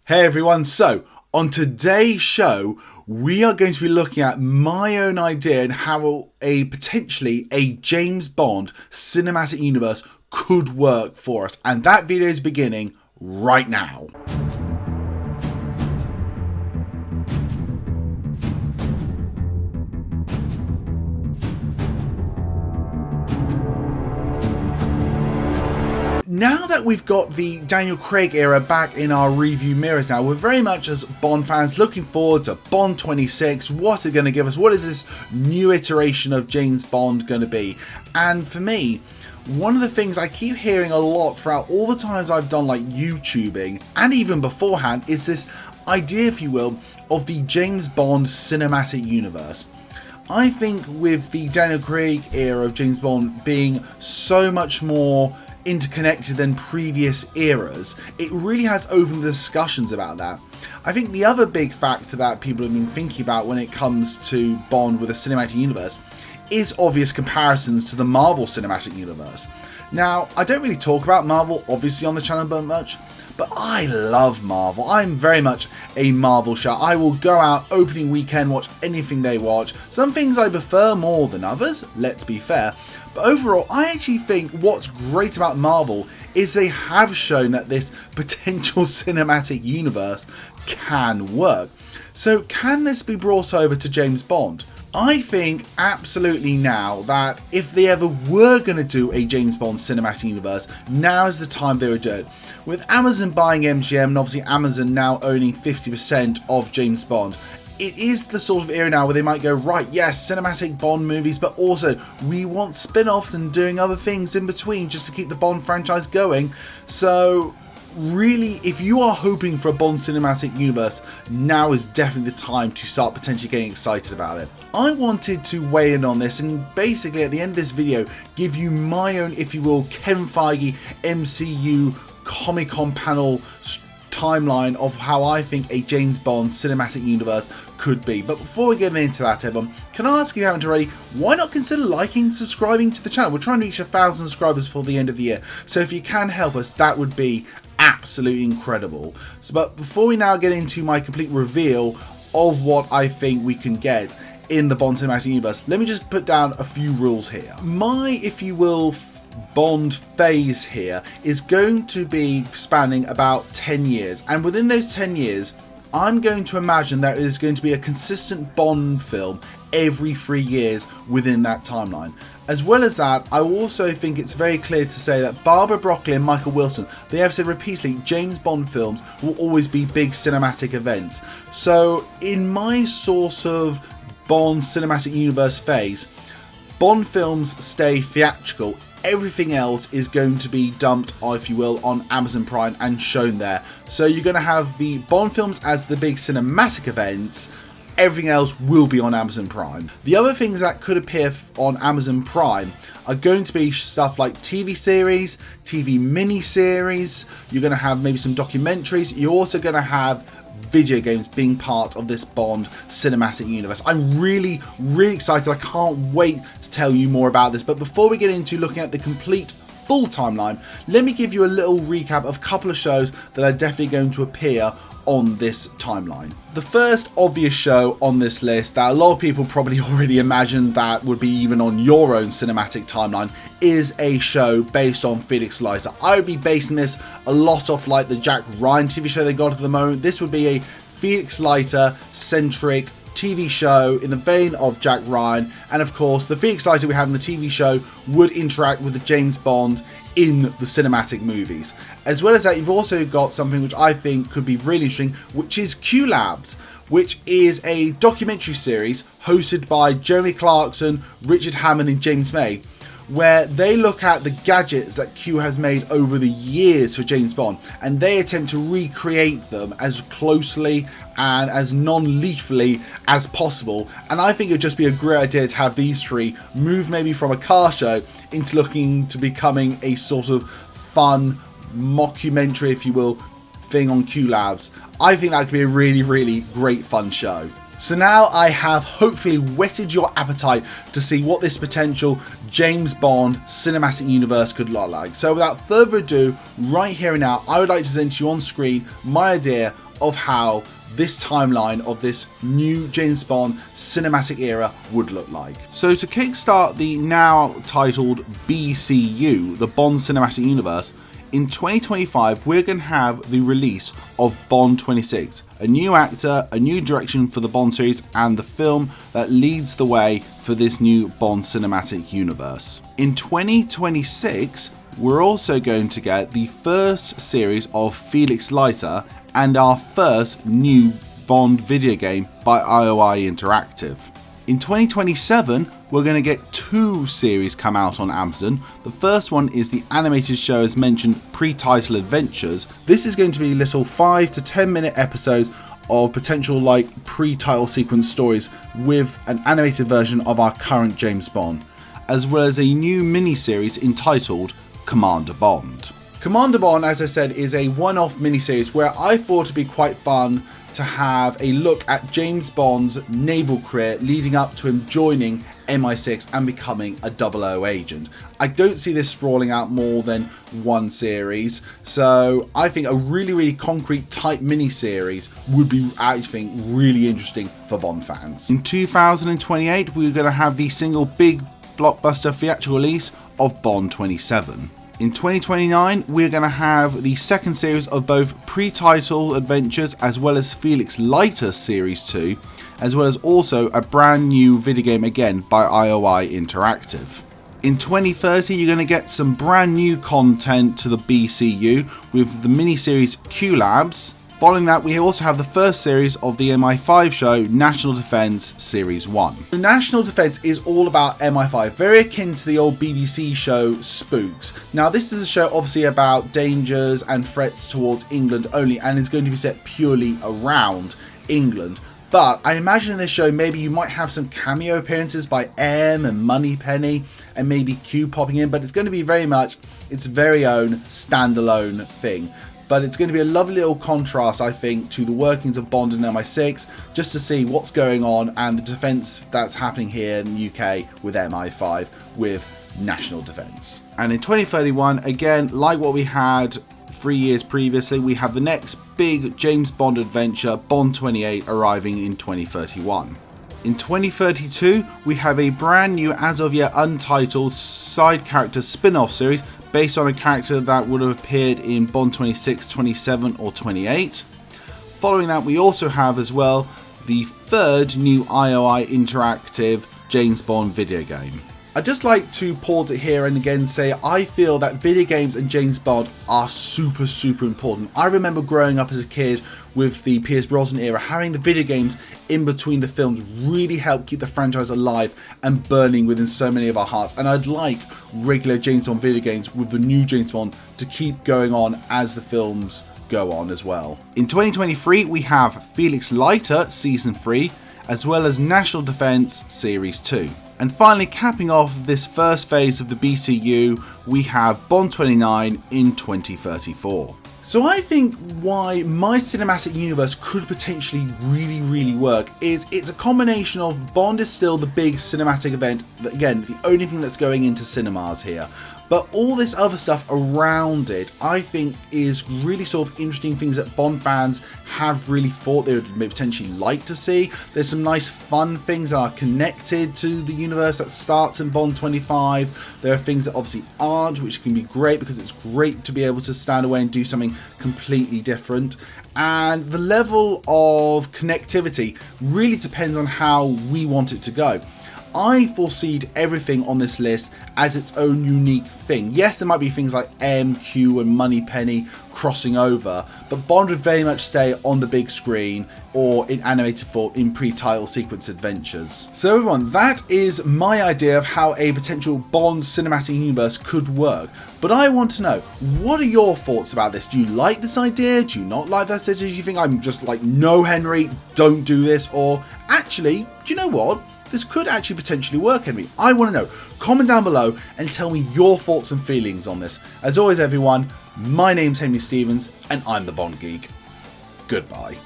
Hey everyone, so on today's show we are going to be looking at my own idea and how potentially a James Bond cinematic universe could work for us, and that video is beginning right now. Now that we've got the Daniel Craig era back in our review mirrors now, we're very much as Bond fans looking forward to Bond 26. What is it going to give us? What is this new iteration of James Bond going to be? And for me, one of the things I keep hearing a lot throughout all the times I've done like YouTubing and even beforehand is this idea, if you will, of the James Bond cinematic universe. I think with the Daniel Craig era of James Bond being so much more interconnected than previous eras, it really has opened the discussions about that. I think the other big factor that people have been thinking about when it comes to Bond with a cinematic universe is obvious comparisons to the Marvel cinematic universe. Now, I don't really talk about Marvel obviously on the channel but much, but I love Marvel. I'm very much a Marvel show. I will go out opening weekend, watch anything they watch. Some things I prefer more than others, let's be fair. But overall, I actually think what's great about Marvel is they have shown that this potential cinematic universe can work. So can this be brought over to James Bond? I think absolutely now that if they ever were going to do a James Bond cinematic universe, now is the time they would do it. With Amazon buying MGM and obviously Amazon now owning 50% of James Bond, it is the sort of era now where they might go, right, yes, cinematic Bond movies, but also we want spin-offs and doing other things in between just to keep the Bond franchise going. So really, if you are hoping for a Bond cinematic universe, now is definitely the time to start potentially getting excited about it. I wanted to weigh in on this and basically at the end of this video give you my own, if you will, Kevin Feige MCU Comic-Con panel timeline of how I think a James Bond cinematic universe could be. But before we get into that, everyone, can I ask you if you haven't already, why not consider liking and subscribing to the channel? We're trying to reach 1,000 subscribers before the end of the year, so if you can help us, that would be absolutely incredible. But before we now get into my complete reveal of what I think we can get in the Bond cinematic universe, let me just put down a few rules here. My, if you will, Bond phase here is going to be spanning about 10 years, and within those 10 years I'm going to imagine there is going to be a consistent Bond film every 3 years within that timeline. As well as that, I also think it's very clear to say that Barbara Broccoli and Michael Wilson, they have said repeatedly James Bond films will always be big cinematic events. So in my sort of Bond cinematic universe phase, Bond films stay theatrical. Everything else is going to be dumped, if you will, on Amazon Prime and shown there. So you're going to have the Bond films as the big cinematic events. Everything else will be on Amazon Prime. The other things that could appear on Amazon Prime are going to be stuff like TV series, TV mini-series. You're going to have maybe some documentaries. You're also going to have video games being part of this Bond cinematic universe. I'm really excited. I can't wait to tell you more about this. But before we get into looking at the complete full timeline, let me give you a little recap of a couple of shows that are definitely going to appear on this timeline. The first obvious show on this list that a lot of people probably already imagined that would be even on your own cinematic timeline is a show based on Felix Leiter. I would be basing this a lot off like the Jack Ryan TV show they got at the moment. This would be a Felix Leiter centric TV show in the vein of Jack Ryan, and of course the Felix Leiter we have in the TV show would interact with the James Bond in the cinematic movies. As well as that, you've also got something which I think could be really interesting, which is Q Labs, which is a documentary series hosted by Jeremy Clarkson, Richard Hammond and James May, where they look at the gadgets that Q has made over the years for James Bond, and they attempt to recreate them as closely and as non-lethally as possible. And I think it would just be a great idea to have these three move maybe from a car show into looking to becoming a sort of fun mockumentary, if you will, thing on Q Labs. I think that could be a really great fun show. So now I have hopefully whetted your appetite to see what this potential James Bond cinematic universe could look like. So without further ado, right here and now, I would like to present to you on screen my idea of how this timeline of this new James Bond cinematic era would look like. So to kickstart the now titled BCU, the Bond Cinematic Universe, in 2025 we're going to have the release of Bond 26, a new actor, a new direction for the Bond series, and the film that leads the way for this new Bond cinematic universe. In 2026 we're also going to get the first series of Felix Leiter and our first new Bond video game by IOI Interactive. In 2027, we're going to get 2 series come out on Amazon. The first one is the animated show, as mentioned, Pre-Title Adventures. This is going to be little 5 to 10 minute episodes of potential pre-title sequence stories with an animated version of our current James Bond, as well as a new mini-series entitled Commander Bond. Commander Bond, as I said, is a one-off miniseries where I thought it'd be quite fun to have a look at James Bond's naval career leading up to him joining MI6 and becoming a 00 agent. I don't see this sprawling out more than one series, so I think a really concrete type miniseries would be, I think, really interesting for Bond fans. In 2028, we're going to have the single big blockbuster theatrical release of Bond 27. In 2029, we're going to have the second series of both pre-title adventures as well as Felix Leiter Series 2, as well as also a brand new video game again by IOI Interactive. In 2030, you're going to get some brand new content to the BCU with the miniseries Q Labs. Following that, we also have the first series of the MI5 show, National Defence Series 1. The National Defence is all about MI5, very akin to the old BBC show Spooks. Now, this is a show obviously about dangers and threats towards England only, and is going to be set purely around England. But I imagine in this show, maybe you might have some cameo appearances by M and Moneypenny, and maybe Q popping in, but it's going to be very much its very own standalone thing. But it's going to be a lovely little contrast, I think, to the workings of Bond and MI6, just to see what's going on and the defence that's happening here in the UK with MI5 with National Defence. And in 2031, again, like what we had 3 years previously, we have the next big James Bond adventure, Bond 28, arriving in 2031. In 2032, we have a brand new, as of yet untitled, side character spin-off series based on a character that would have appeared in Bond 26, 27 or 28. Following that, we also have as well the third new IOI Interactive James Bond video game. I'd just like to pause it here and again say I feel that video games and James Bond are super important. I remember growing up as a kid with the Pierce Brosnan era, having the video games in between the films really helped keep the franchise alive and burning within so many of our hearts. And I'd like regular James Bond video games with the new James Bond to keep going on as the films go on as well. In 2023, we have Felix Leiter Season 3, as well as National Defence Series 2. And finally, capping off this first phase of the BCU, we have Bond 29 in 2034. So I think why my cinematic universe could potentially really work is it's a combination of Bond is still the big cinematic event, again, the only thing that's going into cinemas here. But all this other stuff around it, I think, is really sort of interesting things that Bond fans have really thought they would potentially like to see. There's some nice fun things that are connected to the universe that starts in Bond 25. There are things that obviously aren't, which can be great because it's great to be able to stand away and do something completely different. And the level of connectivity really depends on how we want it to go. I foreseed everything on this list as its own unique thing. Yes, there might be things like M, Q and Moneypenny crossing over, but Bond would very much stay on the big screen or in animated form in pre-title sequence adventures. So everyone, that is my idea of how a potential Bond cinematic universe could work. But I want to know, what are your thoughts about this? Do you like this idea? Do you not like that idea? Do you think I'm just like, no Henry, don't do this? Or actually, do you know what? This could actually potentially work, Henry. I want to know. Comment down below and tell me your thoughts and feelings on this. As always, everyone, my name's Henry Stevens and I'm the Bond Geek. Goodbye.